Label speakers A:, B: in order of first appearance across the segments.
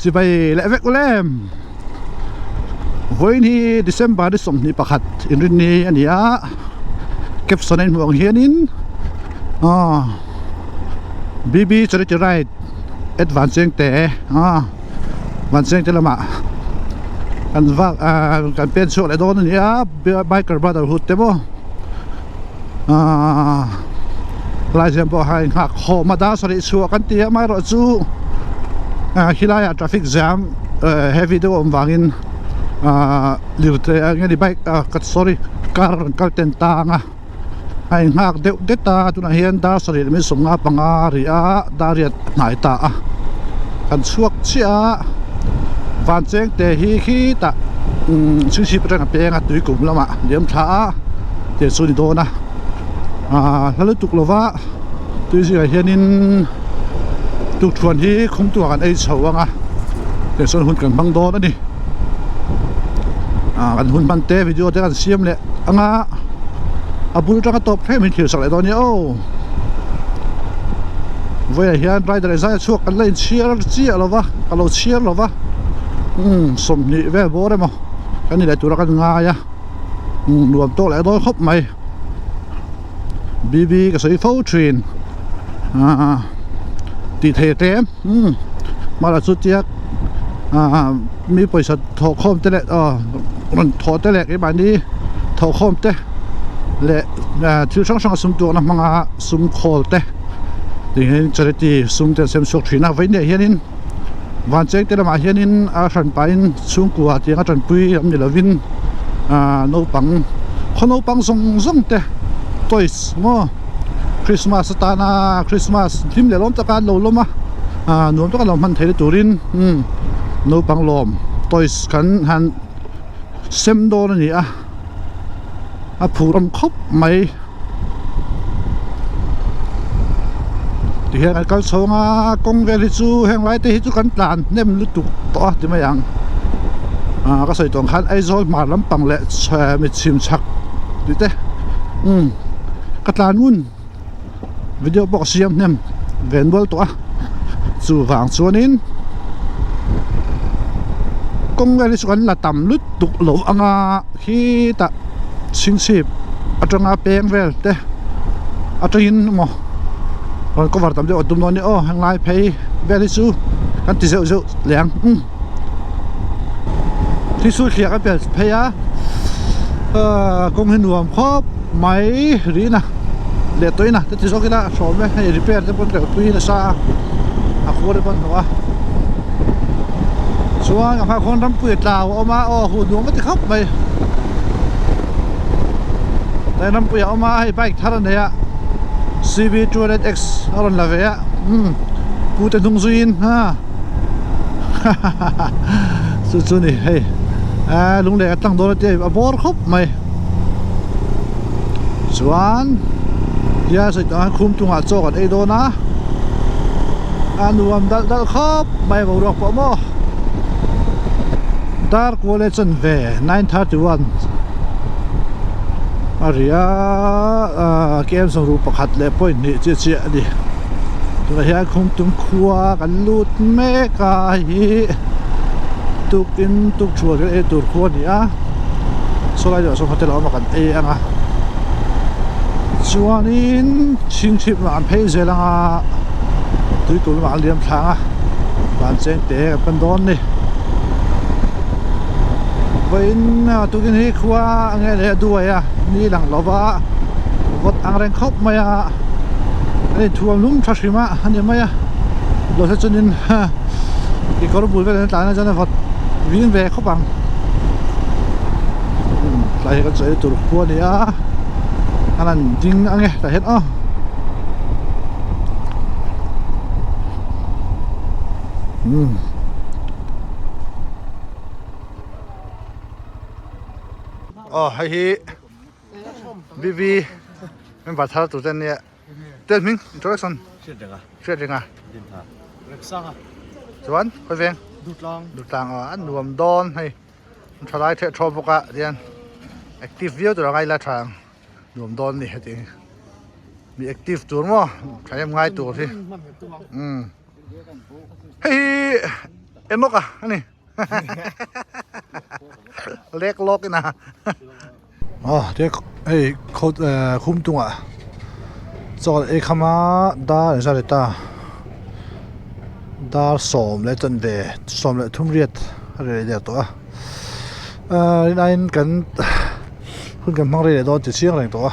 A: จะไปเละเวกเล่มวันนี้เดือน10สมนิปขัดอินรินีอันนี้เก็บส่วนในห่วงเฮียนินบีจะได้จะไรเอ็ดวันเซงแต่วันเซงแต่ละมากันว่ากันเป็นช่วงอะไรโดนนี่ไบเกอร์บราเดอร์ฮุดเต็มลายเส้นบอกให้หักคอมาดาสริชัวกันเตี้ยไม่รอจูฮิลายทราฟิกแจมเฮฟวี่ตัววางอินลิวเตอร์งี้ดีไบกัด sorry การกัดเต็นตางไอ้หักเด็ดตาตุนเฮียนดาสริมิสงอาปังอาริอาดาเรียดไหนตากันช่วงเชียวันเจงเตฮีตาชื่อชีพเรื่องเปียงตุยกลุ่มละมาเลี้ยมช้าเดี๋ยวสุนิโดนะแล้วตุกลว่าตุยสิเฮียนินทุกชวนที่คุ้มตัวกันไอ้เฉาว่ะเดี๋ยวส่วนหุ่นกันบังโดนั่นนี่กันหุ่นบันเตวิดีโอเดี๋ยวกันเสียมเลยบุรุษก็ตบให้มันเขียวสักหลายตอนนี้โอ้เว้ยเฮียนไรแต่ไรซะช่วงกันเล่นเชียร์หรอวะกันเราเชียร์หรอวะสมนี่เว้ยโบ้ได้มั้งกันนี่แหละตัวกันง่ายรวมโตหลายตัวครบไหมบีกับสายโฟล์ทรีนตีเทเต็มมาละสุดเจียกมีบริษัทถอคอมเตะมันถอเตะไอ้บ้านนี้ถอคอมเตะและที่ช่างสุ่มตัวนะมังสุ่มโคลเตะที่เห็นจะได้ที่สุ่มเตะเซมสุกทีน่าไว้เนี่ยเฮียนินวันเจ๊กเตะมาเฮียนินฉันไปสุ่มกัวที่ฉันปุยอันนี้ละวินโนปังคนโนปังส่งเตะตัวอิสง้อคริสต์มาสตานาคริสต์มาสทิมเดล้อมตะการโลมหนุ่มตะการลมพันเทเลตูรินโนปังลมตัวอิสขันหันเซมโดนนี่ผู้รำคบไหมที่เห็นกันส่งกงเวลิจูแห่งไรที่จุกันตานเนมลุตุกต่อที่ไม่ยังก็ใส่ตัวขันไอโซลมาลำปังและแชร์มิชิมชักดิเต้กระตานวุ่นวิดีโอบอกเสียมเนี่ยเวนบอลตัวสู่ฝั่งส่วนนี้กงเวลิสกันละต่ำลุดตุกหลงที่ตะสิงสิบอัตราเปียงเวลเต้อัตรินมอมันก็ว่าตามเดียวตุ่มนอนนี่แห่งไรเพย์เวลิสูกันติเซลเหลียงที่สุดเขียกันเป็นเพย์กงเห็นรวมครบไหมหรือนะเด็ดตัวนี้นะแต่ที่สองก็ได้สอนไหมให้รีเพย์จะเป็นเด็กตัวนี้นะซาขวดเป็นหัวส่วนกับพาคนทำปุ๋ยตาวเอามาหุ่นดวงก็จะเข้าไปแต่ทำปุ๋ยเอามาให้ไปท่านั้นเนี่ย CB200X เอาลันละเวียกูจะทุ่งซุยนสุดๆนี่เฮ้ยลุงเด็กตั้งโดนเจ็บปวดครบไหมส่วนยาสุดท้ายคุมตัวโจกันไอ้โดนะรวมดัลครบไม่บอกหรอกพ่อโมDark Volition V 931อาริยาเกมส่งรูปประคัดเล็บป่วยนี่เจี๊ยดิตัวเฮียคงตุ้มขัวกันลุดเมกาฮีตุกอินตุกชัวกันตุกขัวนี่ส่ lai jo so hotel ma kan e anga chuanin ching chip ma an phei zelanga tui kul ma liam thanga ban cheng te kan don ni vain tukin hi khwa ange le duaya ni lang lova vot ang reng khop maya ani thuam lum thashima ani maya lo sa chunin ki kor bul ve ta na jana vot vin ve khopang lai ka chei tur khwa ni a anan ding ange ta het a hay hi bibi men ba thar tu ten ne tel ming introduction chuyện à chuan khoi veng đút lang an nuam don hay thalai the tho boka dian active view tu rangai la thang nuam don ni heti mi active tur mo thayam ngai tur thi hey emoka ani lek lok ina thế ấy khâu khum tung à cho ấy khama đa ra để ta đa xóm lại chân về xóm lại thum riết rồi để to này cần hun cần mang để đó chỉ xiang này to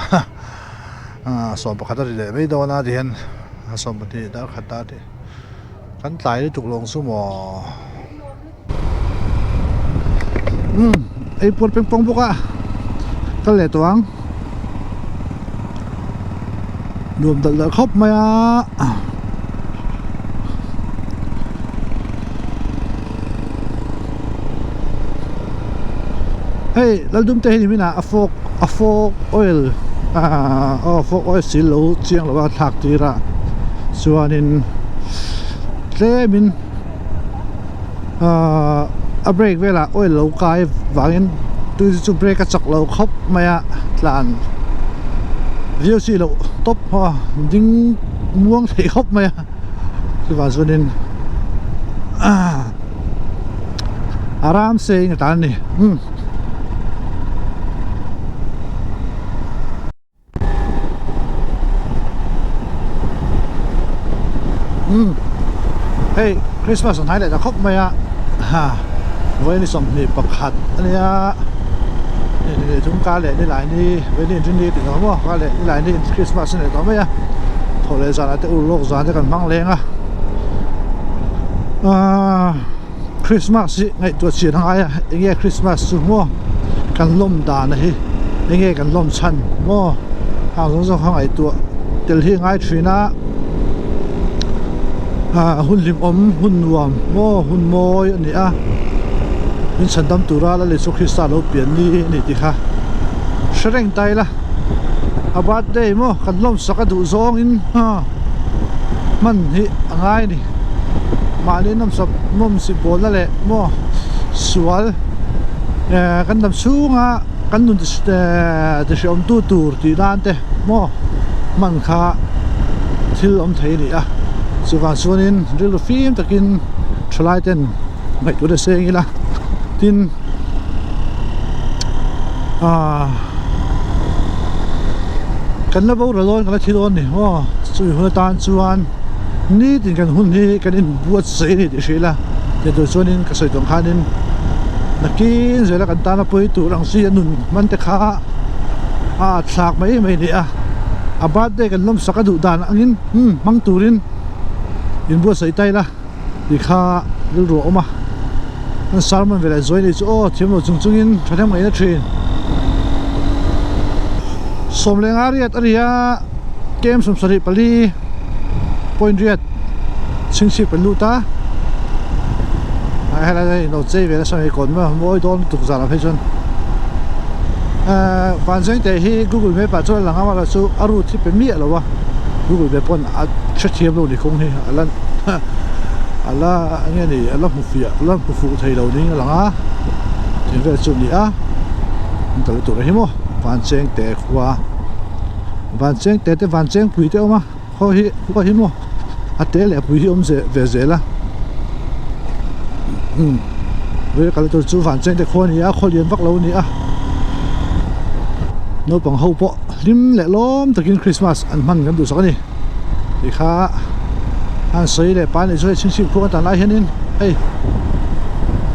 A: xóm bạc khát để mấy đó na thì hen xóm thì đã khát ta thì cần tải để trục lồng xuống mò ấy buồn ping pong bốc à cái lệ toang nuông tận là khóc mày à hey lần đúng thế thì mình à phok oil phok oil xí lấu chiang là ba thạc tí ra cho nên thế mình break về là oil lấu cái vàng tôi chụp break cái chọc lầu khóc mày làn view xì lầu top ha dính muông thì khóc mày thì vào cho nên aram se người ta này hey Christmas on Thailand là khóc mày ha vớiนี่สมนี่ประคัดอันนี้นี่ทุ่งกาเลยนี่หลายนี่เว้ยนี่จุดนี้ติดต่อมั้งกาเลยนี่หลายนี่คริสต์มาสนี่ต่อไหมอ่ะโทรเลยจานแต่อุโลกจานจะกันมั่งแรงอ่ะคริสต์มาสไงตัวเชียร์ทั้งไอ้อ่ะยังไงคริสต์มาสสุดมั้งกันลมดานนะฮิยังไงกันลมชันมั้งหางสองข้างไอ้ตัวเดี๋ยวที่ไงทรีน่าหุ่นลิมอมหุ่นรวมมั้งหุ่นมอยอันนี้อ่ะมินฉันดำตุระแล้วเลยสุขริสต์เราเปลี่ยนนี่ดิค่ะเสร็จใจละอาบัดเดย์มั้งกันล้มสักดูซองอินมันฮิง่ายนี่มาเนี่ยน้ำสับน้ำสิบบนนั่นแหละมั้งสวยกันดำสูงอ่ะกันนุ่นจะเชื่อมตู้ตูร์ที่ด้านเตะมั้งมันค่ะที่อมไทยนี่อ่ะสุวรรณส่วนนี้เรื่องฟิล์มตะกินชลายเต้นไม่ตัวเด็กเสียงละทินกันแล้วเราร้อนกันแล้วที่ร้อนนี่ว่าสุยหัวตาลส่วนนี่ติดกันหุ่นนี่กันอินบวชเสียนี่ดิสิละเดี๋ยวส่วนนี้ก็ใส่ตรงขานินนักกินเสร็จแล้วกันตาละปุยตัวรังสีนุ่นมันจะขาฉากไม่เนี่ยอาบัดได้กันล้มสักดุดานอันนี้มังตูรินอินบวชใส่ใจละดีขาเรื่องรัวออกมาสารมันเวลาจอยนี่โอ้ทีมเราจุงอินทำยังไงนะทรีนสมเลงอารีตอารียเกมสมสริปลีพอยน์เรียดชิงชิเป็นลูตาให้อะไรเราเจเวลาสมัยก่อนว่าโอ้ยโดนตุกจาระเพชรวันเสาร์แต่ที่ Google Map ปัจจุบันหลังว่าเราสู้อารูที่เป็นเมียหรอวะ Google Map ปนเชื่อเทียมเราดิคงที่อันนั้นอันละอันนี้นี่อันละผู้ฟิอันละผู้ฟูไทยเรานี่หลังถึงเวลาจุดนี้มันตลอดตัวเลยมั้งวันเสาร์แต่ขวาวันเสาร์แต่วันเสาร์ปุ๋ยเท่ามั้งเขาหิมั้งอันเตะเลยปุ๋ยหิมเสียละเวลาเราตัวจูวันเสาร์แต่คนนี้คนเรียนฟักเรานี่ no pang ho po lim le lom takin Christmas an man kan du sakani ti kha an sei le pa ni choi chingsi khu ta lai hianin hey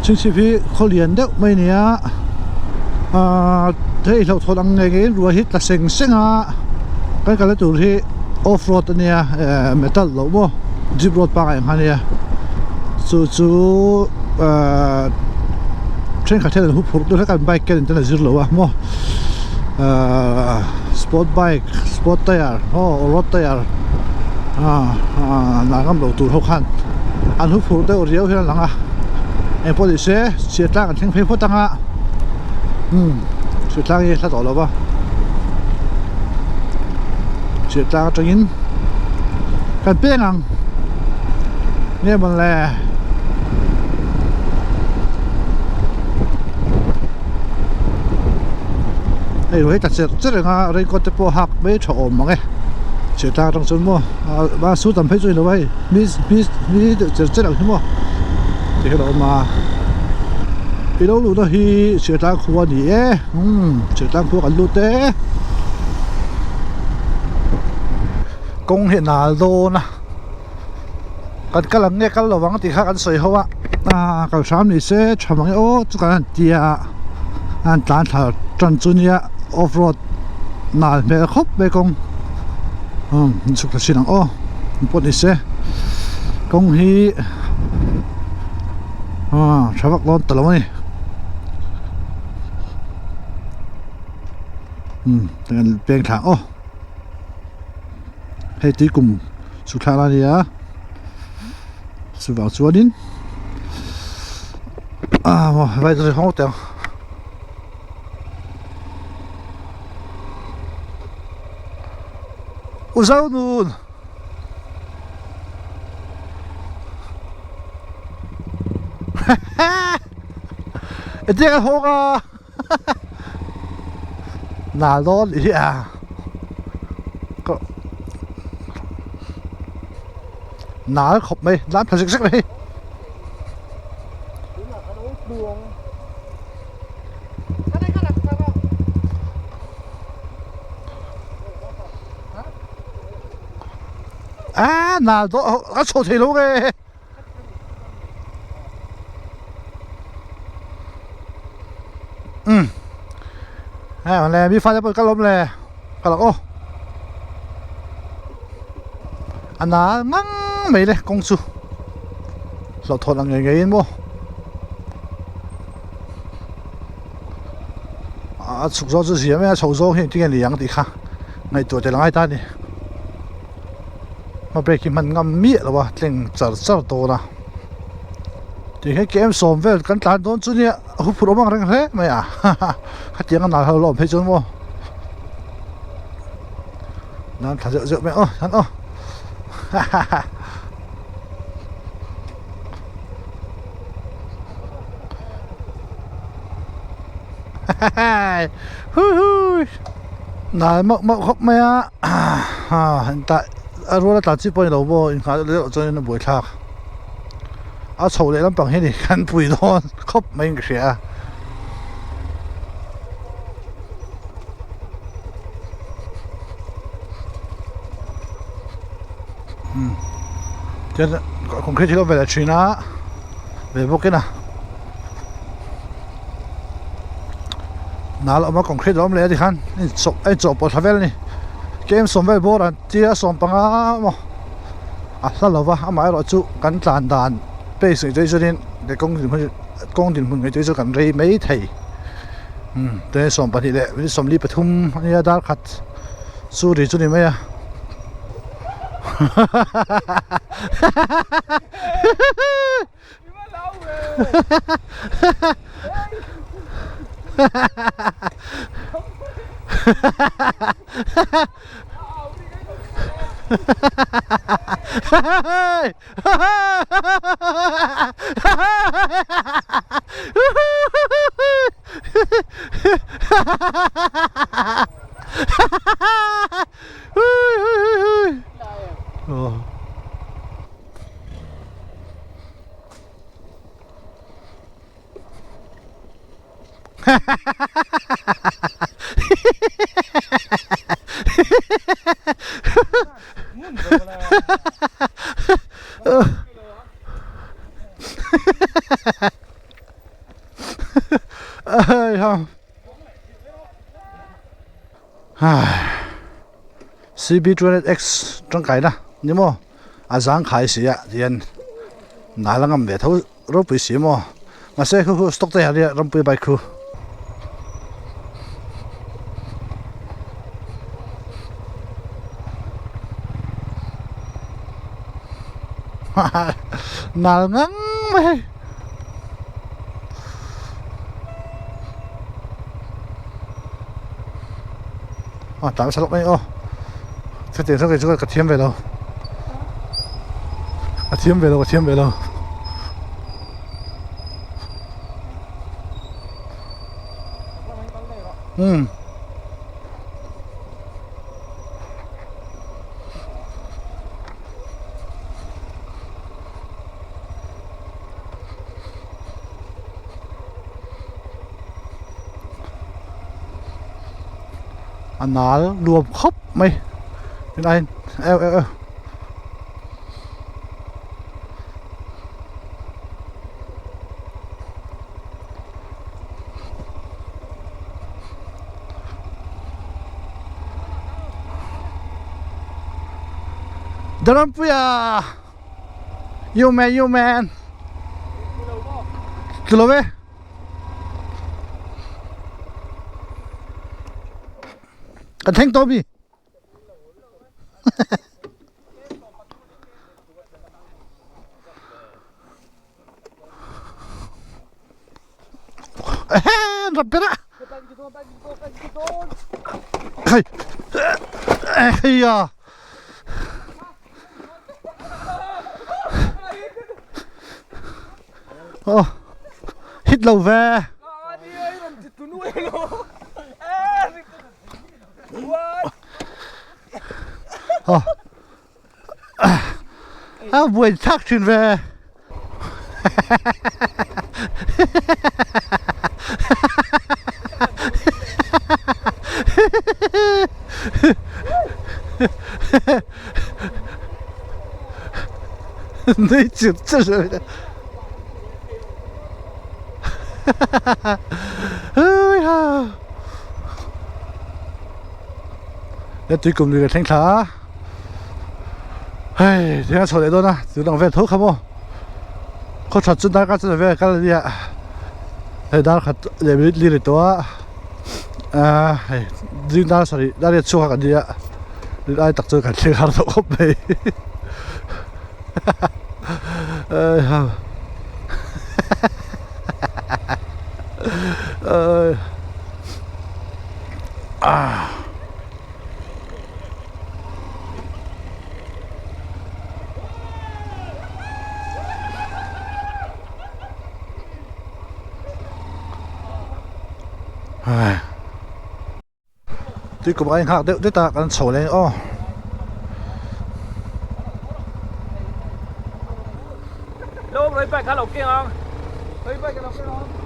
A: chingsi phi kholian deuh mai nia thei lo thol ang nge ruwa hit la seng senga kan kala tur hi off road ania metal lo mo jeep road pa ngai hania chu train khathel hu phur tu kan bike ken tan zir lo wa mo sport bike sport tire road tire na gam lo tur ho khan an hu phur te riau hian langa e police che tlang an theng phei pho tanga che tlang ye thla to lo ba che tlang tangin kan pengang ne mon le ei rồi ta sẽ rất là rồi có thể po hạc mấy chỗ ổn mà nghe chỉ ta trong sân mua ba số tầm phải rồi đâu vậy mi rất là mua thì cái đó mà cái đó lúc đó thì chỉ ta khua đi chỉ ta khua cái lúc đấy công hiện nào đô nè cái lần nghe cái lò vắng thì khác cái sợi hậu cái sáng này sẽ chọn bằng ô cái anh tia anh tán thở trần chunia off road nal me khop be kong suk sinang pot ni se kong hi thavak lon talawani dengan peng thang hei ti kum su thla ni ya su wang chuanin vai rồi hong teng usaw nun ete ka hoka na lon iya ko na khop mai lan phasik sak mai nào đó nó sổ thì luôn kìa mà nè mi pha cho cái lốm nè cái lỗ anh à ngắn mấy này công su lỗ thôn là người người mua sụp gió chứ gì mà sầu gió hiện trên liền thì khác ngày tuổi thì là ai ta đi mà break mình ngâm miết là ba tiếng chở to na thì cái game xóm về cái tàn đốn chút nhẹ hút phụ mang răng thế mày cái tiếng nào hơi lỏm thấy chưa mua nó thả rượu mẹ hắn này mọc khóc mẹ hiện tại rồi là tạt chỉ bơi đầu vô, khá là liệu cho nên nó bơi thác. Sầu lại lắm bằng hết đi, khăn bụi đó, khóc mấy cái gì Thế còn khi nó về là chuyện á, về vô cái nào, nào là mà còn khi đó mới thì khăn, anh chụp một thằng này game xóm về bố là chia xóm bằng mà sao lâu vậy mà ai chú cắn đàn bây giờ chơi cho nên để công trình mình chơi cho cắn rây mấy thầy để xóm bằng thì lệ với xóm li bát thum như đã khát su thì chú này mấy CB200X trong cái đó nhưng mà giang khai sĩ ạ tiền nãy là ngầm về thâu rốt bị xí mà xe khu stock tay hả râm bị bài khu nãy ngang mày tạm sao lúc này thế tiền sao cái chỗ cắt thêm về đâu cắt thêm về đâu anh nói đùa khóc mày bên đây eo Don't be you man kilo về anh thanh tôi bịรับไปละเฮ้ยเฮ้ยhít lâu về buổi thác chuyện về đấy chứ rồi để tụi cùng người thanh thá hey thế sao đấy đó na tự động về thuốc không ô có thật chân ta cái chân về cái gì ạ hey đã khát để biết đi được đó hey riêng đã sorry đã đi chua cái gì ạ đi ai tập chơi cái gì khác đâu không này tuy cùng anh khác đấy ta cần sổ lên
B: lúc lấy bạch cá lộc kia không lấy bạch cá lộc kia không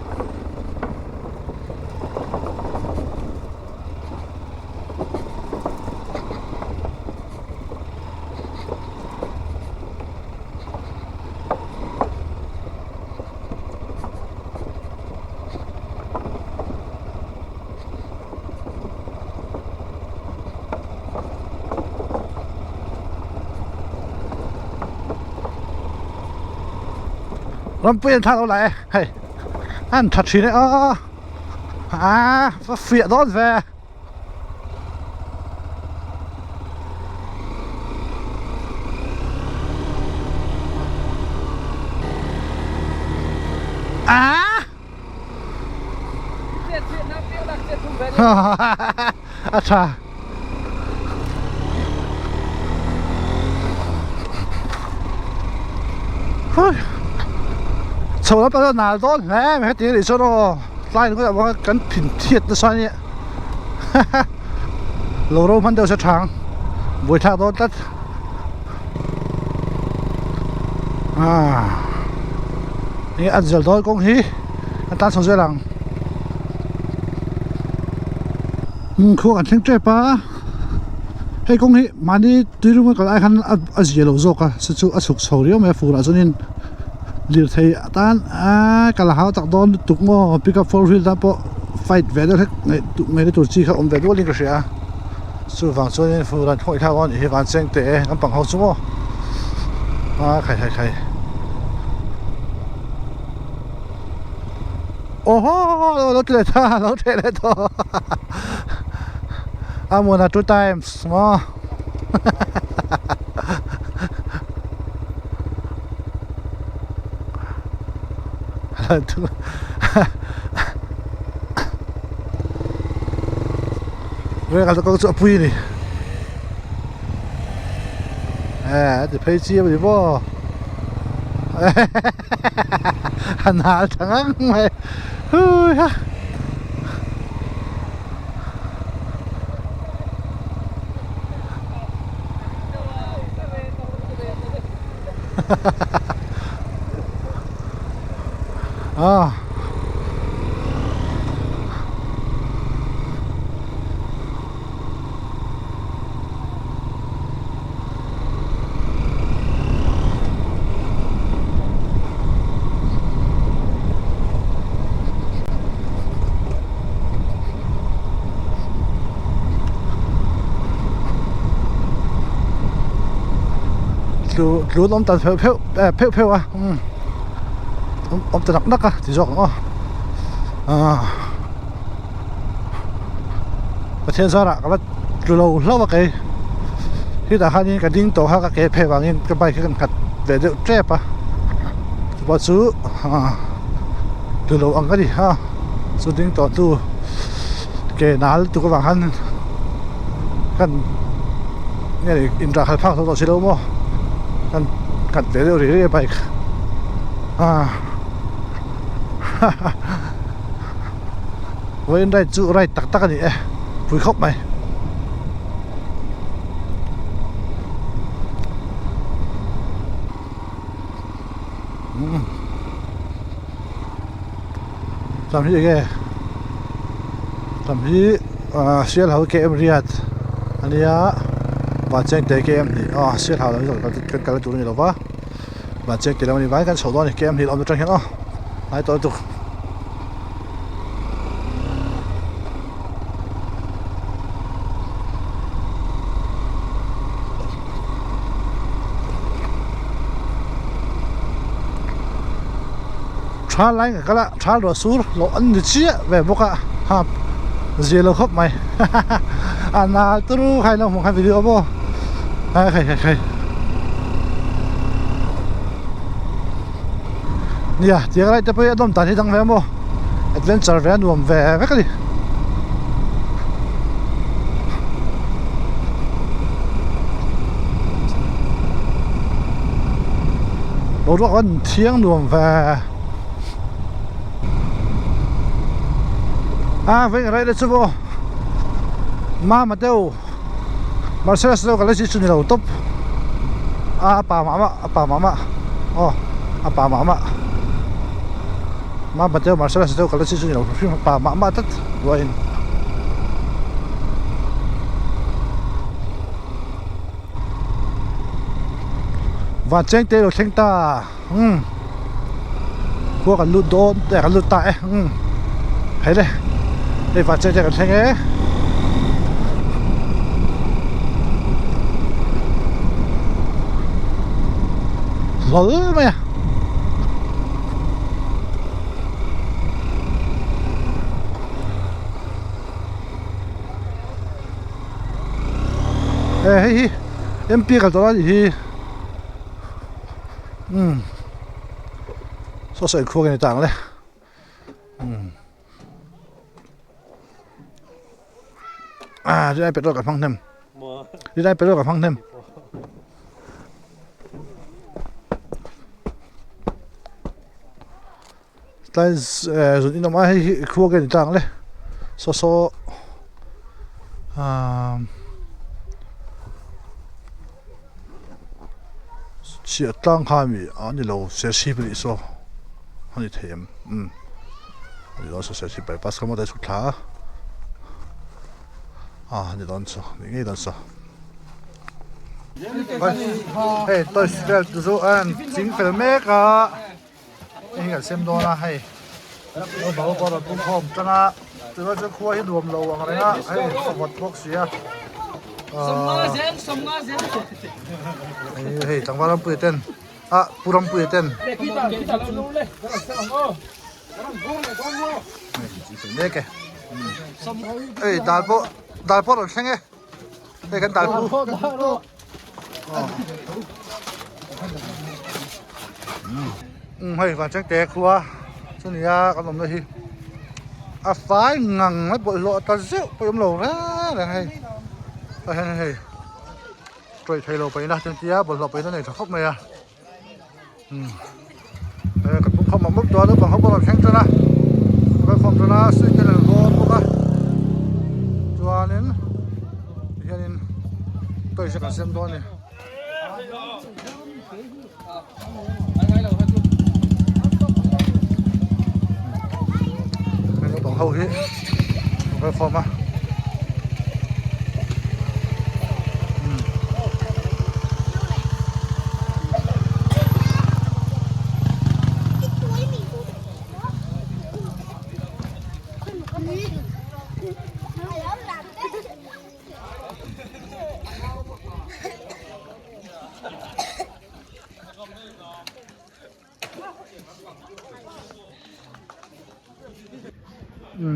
A: làm tiền thằng đâu lại hey anh thật gì đấy và phía đó về अच्छा sầu lắm bao nào đó nè mấy tiếng để cho nó lại nó có cắn phình thiệt nó xoay nhẹ lâu lâu hắn đều sẽ trắng buổi thao đó tấtนี่อันเจอตัวกงฮีอันตั้งสองเจ้าหลังคู่กันทั้งเจ็บปะให้กงฮีมานี่ตีรู้มั้ยก็ไอ้คันอันเจอเราโจกะสุดๆอันสุกสาวเดียวไม่ฟูละจนนี่เรียกไทยตั้งกะละหาตักโดนตุกง้อ pick up four wheel ตั้งพอ fight เวทแล้วไงได้ตัวจีเขาอมเวทว่าลิงก็เสีย สู้ฝั่งส่วนนี้ฟูรันห้อยท่าวันอีวันเซงเตะน้ำปังเฮาซุ่มใครโอ้โหรถเทเลท่ารถเทเลท่าอามูนา2 times มาทุกเรื่องการตะโกนสุดปุยนี่จะเพย์เชียร์ไปบ่หันหาทางไหนเฮ้ยดูลมตัดเพลอ่ะลมตัดหนักอ่ะที่จอกประเทศสหรัฐก็ว่าดูเราเล่าว่าไงที่แต่ฮันนี่กับดิ้งโตฮักกับเกเพบางอย่างก็ไปกันกัดเดี๋ยวเจ็บอ่ะบอซื้อดูเราอังก็ดิสุดดิ้งโตตู้เกน่าตู้ก็บางฮันกันเนี่ยอินทราคัลพักตัวชิโร่โม่กันเดี๋ยวเรื่อยไปไว้ได้จุไรตักกันนี่ปุ๋ยครบไหมทำที่ยังไงทำที่เชียร์เขาเกมเรียดอันนี้บาดเจ็บเตะเกมนี่เชียร์เขาแล้วนี่กันตัวนี้หรอวะบาดเจ็บเตะแล้วนี่ไว้กันโฉดนี่เกมนี่เอาไปจังเห็นไอ้ตัวชาไลน์ก็ละชาลัวสูร์เราอันนี้เชี่ยแบบพวกครับเจลครบไหมอันน่าตรู้ใครลองมองใครวิดีโอบ่ใครเนี่ยเดี๋ยวอะไรจะไปดมตาที่ตั้งแวมบ่แอดเวนเจอร์แวนรวมแวมกันดิเราดูกันเที่ยงรวมแวเวงอะไรเด็ดสุดมาเดียวมาเสียสละกันเลยสิชุนเราตุ๊บป่ามาเดียวมาเสียสละกันเลยสิชุนเราพิมพ์ป่ามาตัดไว้ว่าเจ้งเตะเราเข่งตาพวกกันลุดโดนแต่กันลุดตายเฮ้ยเลยไอ้ว่าเจ้งกันเข่งหล่อไหมเฮ้ยเอ็มพีกับตัวนี้soใส่คู่กันในต่างเลยได้ไปรถกับพังเทมได้ไปรถกับพังเทมแต่ส่วนนี้น้องมาให้คู่กันในต่างเลยsoเสียตั้งข้ามีอันนี้เราเสียชีวิตอีกsoอันนี้เทียมอันนี้เราเสียชีวิตไปปัสก็ไม่ได้สุดท้ายอันนี้โดนsoนี่ไงโดนsoเฮ้ยตัวสเปลตัวสู้จริงเป็นเมกะนี่ก็เซ็มโดนนะให้เราบอกว่าเราพุ่งพร้อมกันนะแต่ว่าจะคุยให้รวมเราอะไรนะให้สวัสดิ์พวกเสีย เฮ้ยจังหวะเราเปิดเต้นอ่ะปูรำเปิดเต้นนี่แกเอ้ยดาลโพเราแข่งไงได้กันดาลโพเฮ้ยวันแจ้งแตกครัวส่วนนี้ขนมเลยทีอ่ะฝ่ายงังไม่ปวดโลตาเสี้ยวไปอมโลนะนะเฮ้ยเฮ้ยตรวจไทยเราไปนะจังเจียบนเราไปนั่นเองถ้าครบไหมอ่ะกับพวกเขามามุดตัวแล้วฝั่งเขาบอกเราแข่งตัวนะไปฝั่งตัวนะซึ่งจะเล่นบอลพวกอ่ะจวนนี้เฮียนี่ตัวอีกสักเซมตัวนี่ไม่ต้องเข้าที่ไปฟอร์มอ่ะ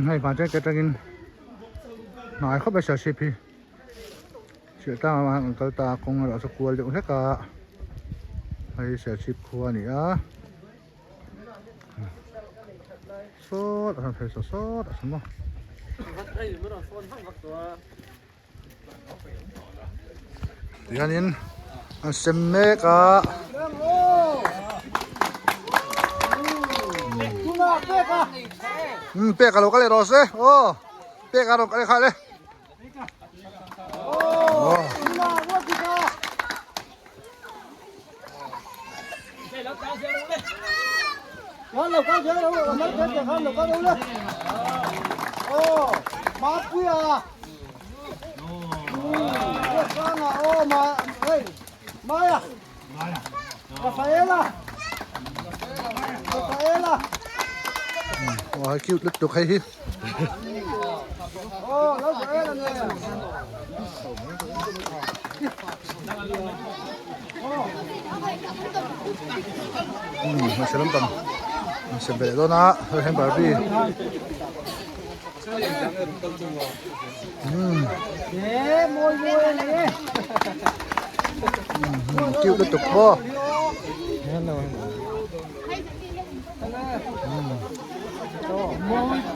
A: ให้反正给这个拿เข้าไป小视频เชื่อตามาก็ตาคงเราสักกลัวเดี๋ยวแค่กะให้เสียชิปครัวนี่อ่ะสดทำเพลสดสมมติเดี๋ยวนี้อันเซมเมกะpega lo que le rose, oh, pega lo que le jale. Oh.
C: Nó là có chơi đâu, nó chơi được không? Là có đâu đấy. Ô, má quý à. Con à, ô mà, ơi, mai à. Rafaela. Rafaela.
A: Wow, cute look được hay hi.
C: Ô, nó dễ là nè.
A: Nó sẽ lắm tầm. Nó sẽ về đó nè, hơi hem Barbie.
C: Môi này.
A: Cute look được bo.
C: Muito.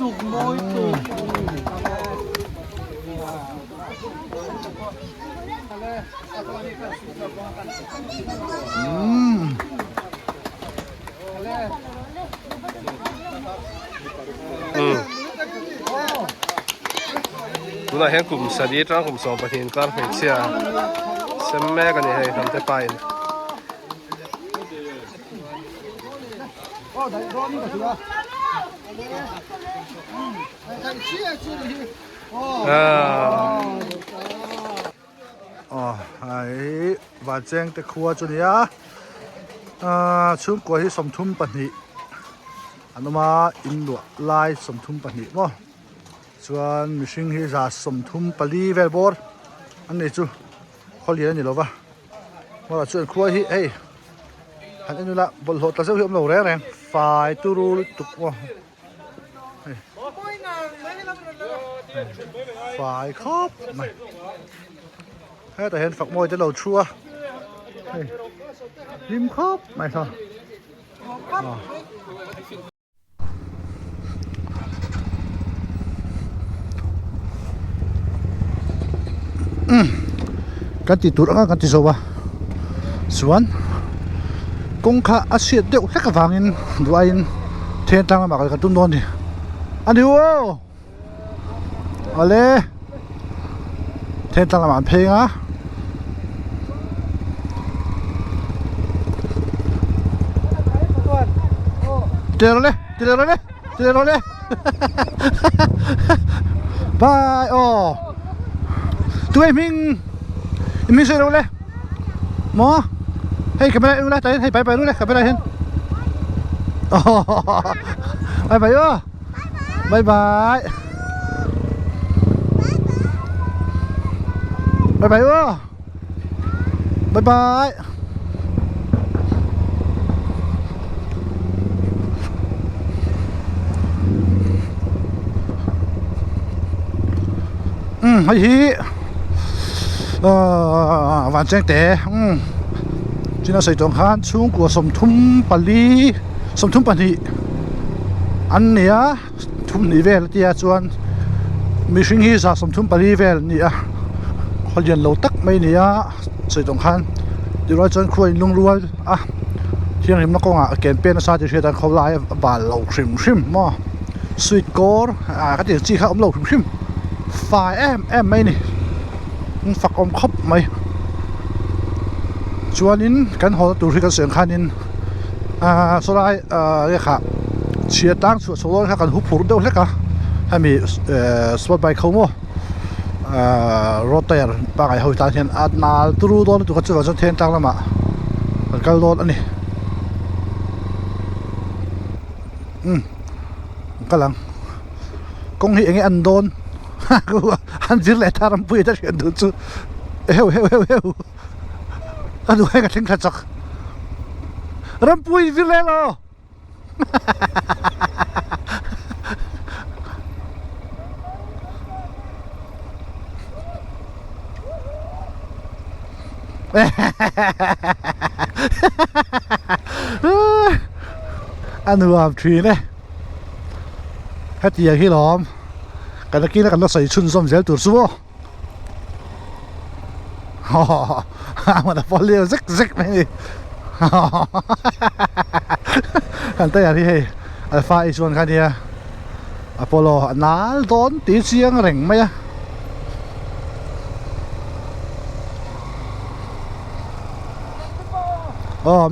D: Chúng ta hiện cùng sa đi trong cùng sòng bạc hiện cả phải chia xem mẹ cái này hay làm thế phải
A: hay và chèn cái khua cho nia chung qua hi som thum bát ni anh mà in độ lai som thum bát ni mo chuan mihring hi za som thum pali vel bor an nei chu kholi ani lova mo chuan khua hi ei han enu la bol ho ta zeu hi om lo reng fai turul tuk mo phải khóc mày hết tại hiện phật môi tới đầu chua lim khóc mày sao cái tí tụt cái tí sâu ba xuân công khá asiat đều hết cả vàng in đuôi in thiên tăng mà cái tung đòn đi anh hiểu không Ole, thiên tăng làm ăn phê á. Tira rồi. Bye, oh. Tụi mình sẽ đâu đây? Mò, hey, camera luôn đây, hey, bye luôn đây, camera hen. Oh, bye. bye bye bye bye hay hi van cheng te china sei tong khan chung ko som thum pali som thum pani an nia thum ni vel tia chuan mi hring hi sa som thum pali vel ni a holian lo tak mai nia sei tong khan ti roi chuan khuai lung rual a thiang rim na ko nga campaign sa ti hretan khawlai ba lo hrim hrim mo sweet core ka ti chi kha om lo hrim hrim fai em mai ni phak om khop mai chuanin kan hol tur hi kan seng khanin solai re kha chia tang chu solon kha kan hu phur deuh hleka hami sport bike khomo road tire pa ngai hoi ta hian adnal turu don tu ka chu chu then tang lama kal don ani kalang kong hi enge an don han zir le taram pui ta hian du chu heu adu hai ka thing kha chak ram pui zir le lo anu am thri ne hati hi lom kan ki na kan sai chun som zel tur suo ma da folio zik mai kan ta ya ri he alpha is one kan dia apollo nal don ti siang reng mai a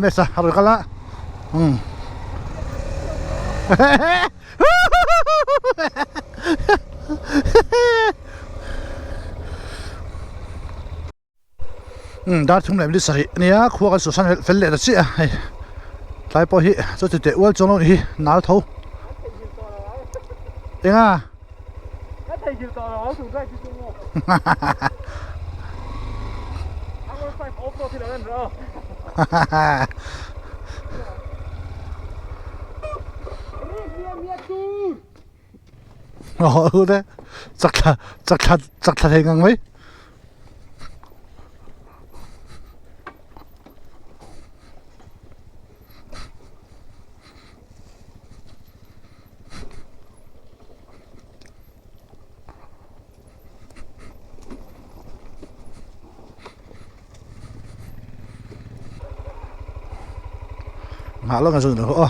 A: mesa harus kala dar thum lem li sari nia khuwa kan su san fel le da chi a tlai po hi chu te wal chong hi nal tho enga
B: cái thầy chịu tỏ nó thủ ra chịu ngô anh phải ốp tôi thì là lên rồi
A: đấy chắc là thấy ngang mấy hạ lo cái gì nữa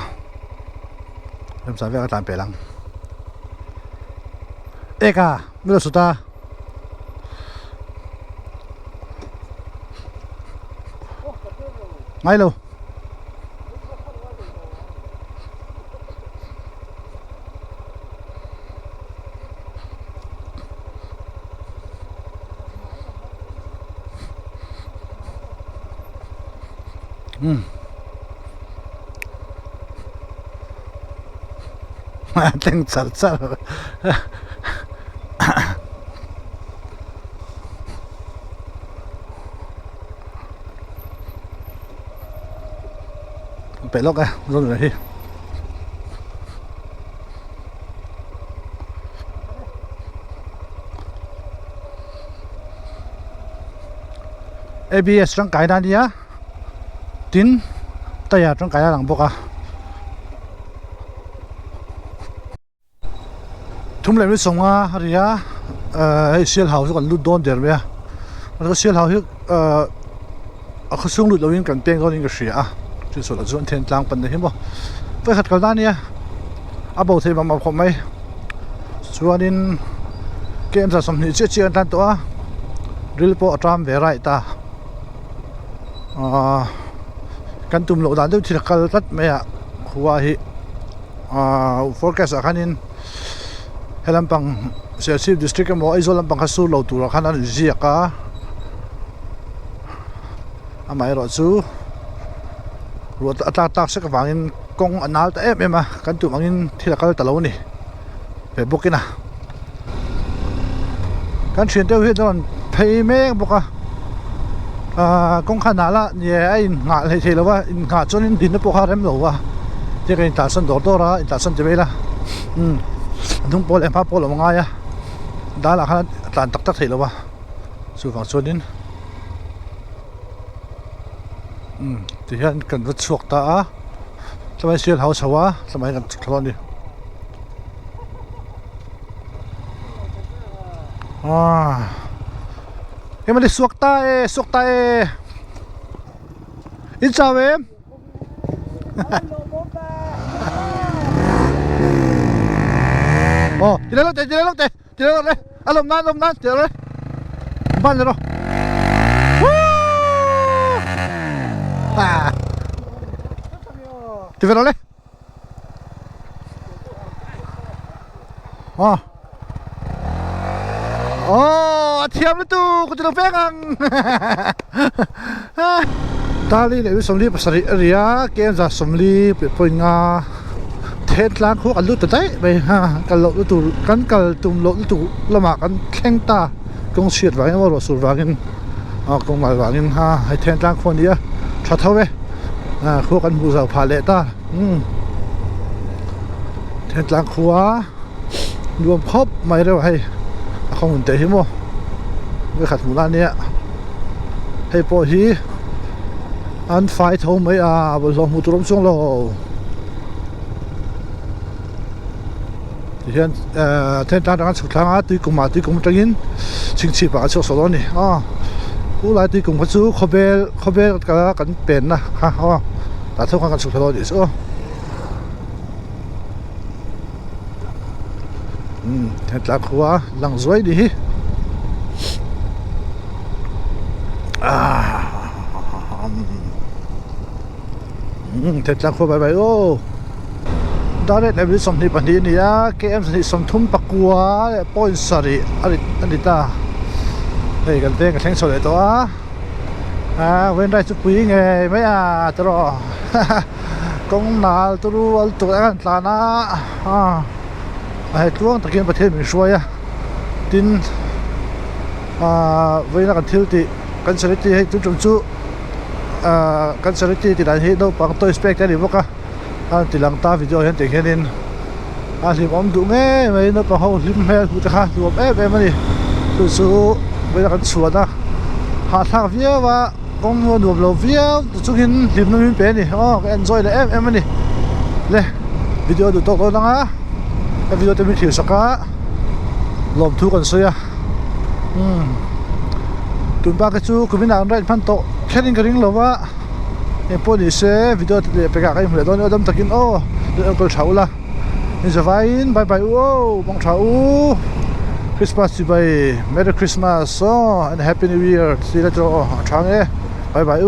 A: em sẽ về cái tàn bể lăng eka mira suta ngay lâu tiếng sar belok ya zon rồi hi ABS trong cái đàn đi á tin tay à trong cái đàn bốc à thum lại với sông à rồi á shell house còn lút đòn der vậy cái shell house cái sông lút lâu in cần tiền còn in cái gì à chỉ số là zone thiên lang phần đấy không phải hạt cầu đan nha bầu thì mà không mấy cho nên cái em ra xong thì chưa tan toa drill po tram về lại ta kan tum lo dan thì kal tat me à huwa hi forecast khanin helampang Selsip district mo aizo lampang khasu lo tur khanan ziaka amai ro chu ruột atak sẽ vangin kong anal ta em à kan tu mangin thila kal talo ni facebook ina kan chen teu hi don thầy mẹ bốc công khăn là nhẹ anh ngã lại thế làว่าngã cho nên din nó bốc em rồiว่าจะcái ta sân đồ ra ta sânจะไปละđúng bộ em pháp bộ là ngay à đã là khăn tàn tắc tắc thế làว่าสู่ฝั่งส่วนนี้ที่เห็นกันรถสวกตาสมัยเชียร์เฮาสวะสมัยกันทะเลาะนี่เฮ้ยมันได้สวกตาอินซาเวมโอ้เจริญเลยอารมณ์นั้นเจริญเลยบ้านเลยเนาะที่เป็นอะไรโอ้เทียมเลยตู้กูจะลงแป้งตาลีเลยวิสมลีภาษาเรียเกมจากสมลีเป็นปุ่นงาเทนล้างคุกอันลุตได้ไปกันหลบลุตุกันกันตุ่มหลบลุตุละหมากันแข่งตากงเฉียดไว้ว่าเราสูดวากินกงหมายว่ากินให้เทนล้างคนนี้ชัดเท่าไหร่คุกกันบูสาวพาเลต้าเทนล้างขัวรวมพบไม่ได้ให้ข้อมูลเตะหิมไม่ขัดหูร้านนี้ให้พอฮีอันไฟทงไม่บนลงหูตุลมช่วงเราที่เห็นเทนล้างกันสุดท้ายตีกุมจังยินชิงชีพช่วงสโลนี่ผู้หลายตีกุมพัชชูเขาเบลกันเป็นนะแต่ทุกคนกันสุดท้ายดิสิเทนล้างขัวหลังสวยดีเทนล้างขัวไปโอ้ได้ในวิสัมผัสปันนี้เนี่ยเกมสมทุนปักกัวปอยสรีอันนี้ตาเฮ้ยกันเต้นกันแข่งสดเลยตัวเว้นได้จุดปีไงไม่ตลอดกงนาตัวกันตานะไอ้ตัวตะเกียบประเทศมีช่วยดินเวลากันทิวติกันสลิดให้จุ๊กันสลิดที่ได้ให้เราปังตัวสเปกได้หรือเปล่าติลังตาวิดีโอเห็นแต่แค่นี้ลิมอมดูไงไม่นับเอาลิมแม่กูจะฆ่าดูมันดิสู้เวลากันสวดหาทางเวียว่ากงดูเราเวียจุกินลิมน้ำมันเป็นดิก็ enjoy เลยมันดิเลยวิดีโอดูตกลงนะวิดีโอจะมีถือสักลมทุกันเสียตุนปากจูกูมีนางเรนพันโตแค่นี้ก็ริ่งเลยว่าพวกนี้เสียวิดีโอไปกะกันเหมือนตอนนี้ดมตะกินเดี๋ยวก็เช้าละนี่จะไปบายบังเช้าคริสต์มาสที่ไป Merry Christmas and Happy New Year สิแล้วจะช่างบาย